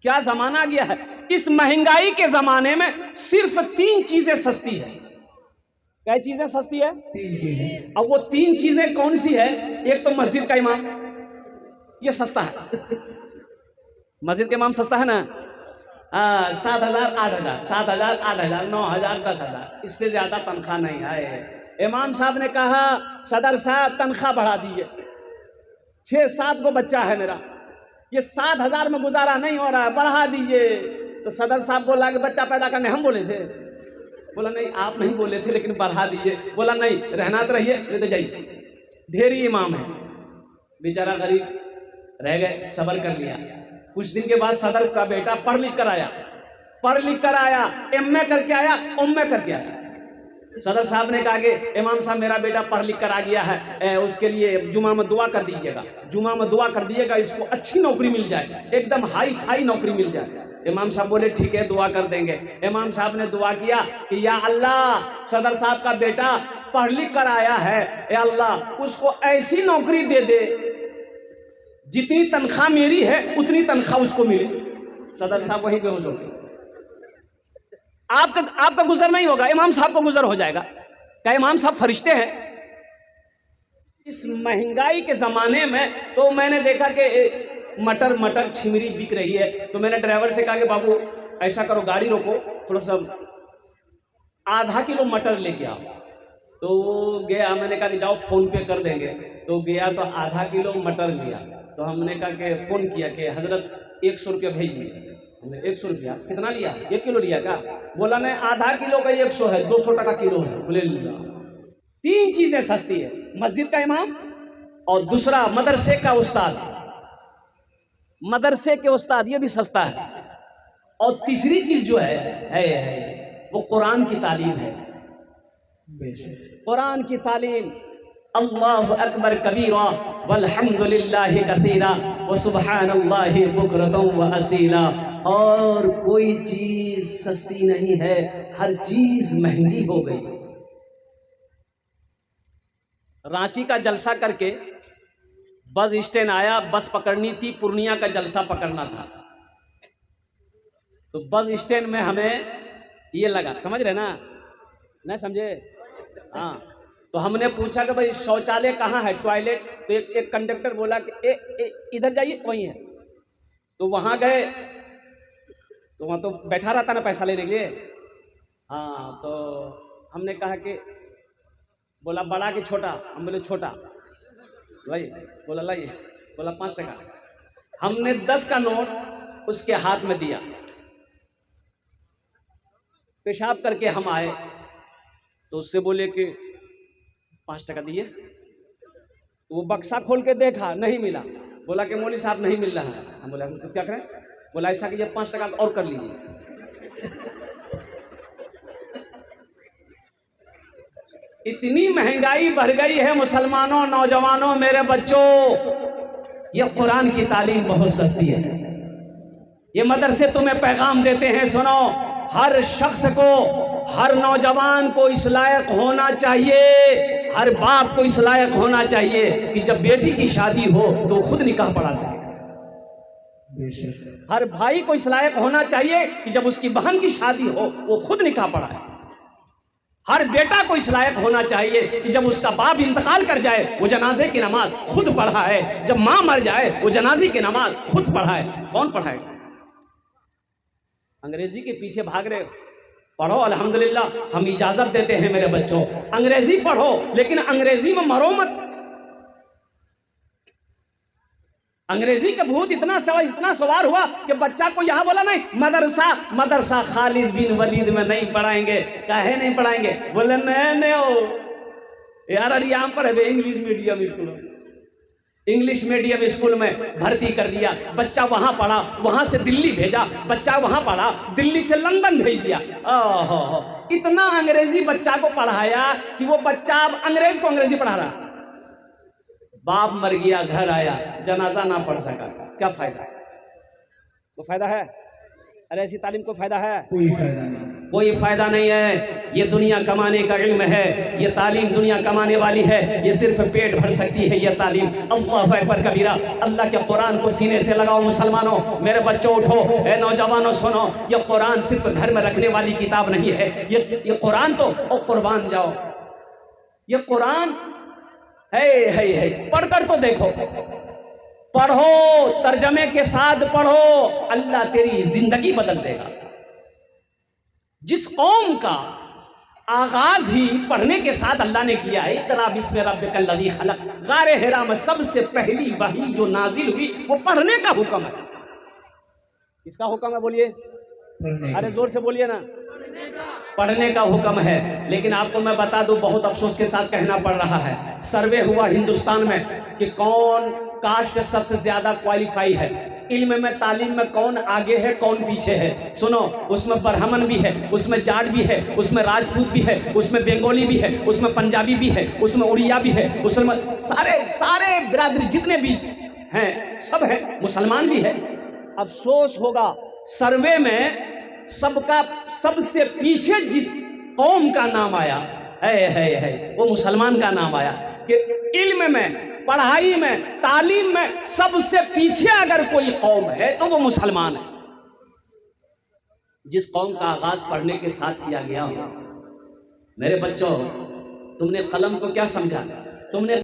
क्या जमाना गया है। इस महंगाई के जमाने में सिर्फ 3 चीजें सस्ती है। क्या चीजें सस्ती है? 3 चीजें। अब वो 3 चीजें कौन सी है? एक तो मस्जिद का इमाम, ये सस्ता है। मस्जिद का इमाम सस्ता है ना। 7,000 8,000, 7,000 8,000, 9,000 10,000, इससे ज्यादा तनख्वाह नहीं है। इमाम साहब ने कहा सदर साहब तनख्वाह बढ़ा दीजिए, 6-7 को बच्चा है मेरा, ये 7,000 में गुजारा नहीं हो रहा है, बढ़ा दीजिए। तो सदर साहब बोला कि बच्चा पैदा करने हम बोले थे। बोला नहीं आप नहीं बोले थे, लेकिन बढ़ा दीजिए। बोला नहीं रहना तो रहिए, नहीं तो जाइए। ढेरी इमाम है, बेचारा गरीब रह गए, सबर कर लिया। कुछ दिन के बाद सदर का बेटा पढ़ लिख कर आया, एमए करके आया, उम्मे करके आया। सदर साहब ने कहा कि इमाम साहब मेरा बेटा पढ़ लिख कर आ गया है, उसके लिए जुमा में दुआ कर दीजिएगा, जुमा में दुआ कर दीजिएगा, इसको अच्छी नौकरी मिल जाए, एकदम हाई फाई नौकरी मिल जाए। इमाम साहब बोले ठीक है दुआ कर देंगे। इमाम साहब ने दुआ किया कि या अल्लाह सदर साहब का बेटा पढ़ लिख कर आया है, या अल्लाह उसको ऐसी नौकरी दे दे जितनी तनख्वाह मेरी है उतनी तनख्वाह उसको मिले। सदर साहब वहीं पे हो जाओगे, आपका गुजर नहीं होगा, इमाम साहब को गुजर हो जाएगा। क्या इमाम साहब फरिश्ते हैं? इस महंगाई के जमाने में तो मैंने देखा कि मटर छिमरी बिक रही है। तो मैंने ड्राइवर से कहा कि बाबू ऐसा करो गाड़ी रोको, थोड़ा सा आधा किलो मटर लेके आओ। तो गया, मैंने कहा कि जाओ फोन पे कर देंगे। तो गया तो आधा किलो मटर लिया। तो हमने कहा कि फ़ोन किया कि हज़रत 100 रुपया भेज दिए। हमने 100 रुपया कितना लिया? 1 किलो लिया क्या? बोला नहीं आधा किलो का 100 है, 200 टका किलो है। बोले लिया। 3 चीज़ें सस्ती है, मस्जिद का इमाम और दूसरा मदरसे का उस्ताद, मदरसे के उस्ताद ये भी सस्ता है। और तीसरी चीज़ जो है वो कुरान की तालीम है। कुरान की तालीम, अल्लाहु अकबर कबीरा वल्हम्दुलिल्लाहि कसीरा व सुब्हानल्लाहि बुकरतन व असीला। और कोई चीज़ सस्ती नहीं है, हर चीज़ महंगी हो गई। रांची का जलसा करके बस स्टैंड आया, बस पकड़नी थी, पूर्णिया का जलसा पकड़ना था। तो बस स्टैंड में हमें ये लगा, समझ रहे ना? नहीं समझे? हाँ, तो हमने पूछा कि भाई शौचालय कहाँ है, टॉयलेट? तो एक कंडक्टर बोला कि इधर जाइए, वहीं है। तो वहाँ गए, तो वहाँ तो बैठा रहता ना पैसा लेने के लिए। हाँ, तो हमने कहा कि बोला बड़ा कि छोटा? हम बोले छोटा। भाई बोला लाइए, बोला 5 टका। हमने 10 का नोट उसके हाथ में दिया। पेशाब करके हम आए तो उससे बोले कि 5 टका दिए। तो वो बक्सा खोल के देखा, नहीं मिला। बोला कि मौली साहब नहीं मिल रहा है। हम बोला तो क्या करें? बोला ऐसा कीजिए 5 टका और कर लीजिए। इतनी महंगाई बढ़ गई है मुसलमानों, नौजवानों, मेरे बच्चों, ये कुरान की तालीम बहुत सस्ती है। ये मदरसे तुम्हें पैगाम देते हैं, सुनो, हर शख्स को, हर नौजवान को इस लायक होना चाहिए, हर बाप को इस लायक होना चाहिए कि जब बेटी की शादी हो तो खुद निकाह पढ़ा सके। हर भाई को इस लायक होना चाहिए कि जब उसकी बहन की शादी हो वो खुद निकाह पढ़ाए। हर बेटा को इस लायक होना चाहिए कि जब उसका बाप इंतकाल कर जाए वो जनाजे की नमाज खुद पढ़ाए, जब माँ मर जाए वो जनाजे की नमाज खुद पढ़ाए। कौन पढ़ाएगा? अंग्रेजी के पीछे भाग रहे हो? पढ़ो, अल्हम्दुलिल्लाह हम इजाजत देते हैं मेरे बच्चों, अंग्रेजी पढ़ो, लेकिन अंग्रेजी में मरो मत। अंग्रेजी का भूत इतना सवार हुआ कि बच्चा को यहाँ बोला नहीं मदरसा खालिद बिन वलीद में नहीं पढ़ाएंगे। काहे नहीं पढ़ाएंगे? बोले नहीं हो यार, अरे यहाँ पर है English medium school, English medium school में भर्ती कर दिया। बच्चा वहाँ पढ़ा, वहाँ से दिल्ली भेजा, बच्चा वहाँ पढ़ा, दिल्ली से लंदन भेज दिया। ओहो, इतना अंग्रेजी बच्चा को पढ़ाया कि वो बच्चा अब अंग्रेज को अंग्रेजी पढ़ा रहा। बाप मर गया, घर आया, जनाजा ना पढ़ सका, क्या फायदा? कोई फायदा है? अरे ऐसी तालीम को फायदा है? कोई फायदा नहीं, कोई फायदा नहीं है। ये दुनिया कमाने का इल्म है, ये तालीम दुनिया कमाने वाली है, ये सिर्फ पेट भर सकती है ये तालीम। अल्लाहु अकबर कबीरा। अल्लाह के कुरान को सीने से लगाओ मुसलमानों, मेरे बच्चों उठो, ए नौजवानों सुनो, ये कुरान सिर्फ घर में रखने वाली किताब नहीं है। ये कुरान तो ओ कुर्बान जाओ, ये कुरान है पढ़कर तो देखो, पढ़ो, तर्जमे के साथ पढ़ो, अल्लाह तेरी जिंदगी बदल देगा। जिस कौम का आगाज ही पढ़ने के साथ अल्लाह ने किया है, इतना बिस्म रब्बिकल लज़ी खलक, गारे हिरा में सबसे पहली वही जो नाजिल हुई वो पढ़ने का हुक्म है। किसका हुक्म है बोलिए? अरे जोर से बोलिए ना। पढ़ने का हुक्म है। लेकिन आपको मैं बता दूं, बहुत अफसोस के साथ कहना पड़ रहा है, सर्वे हुआ हिंदुस्तान में कि कौन कास्ट सबसे ज्यादा क्वालिफाई है इल्म में, तालीम में, कौन आगे है कौन पीछे है। सुनो, उसमें ब्राह्मण भी है, उसमें जाट भी है, उसमें राजपूत भी है, उसमें बंगाली भी है, उसमें पंजाबी भी है, उसमें उड़िया भी है, उसमें सारे बिरादरी जितने भी हैं सब है, मुसलमान भी है। अफसोस होगा सर्वे में सबका सबसे पीछे जिस कौम का नाम आया है वो मुसलमान का नाम आया कि इल्म में, पढ़ाई में, तालीम में सबसे पीछे अगर कोई कौम है तो वो मुसलमान है। जिस कौम का आगाज पढ़ने के साथ किया गया हो। मेरे बच्चों, तुमने कलम को क्या समझा? तुमने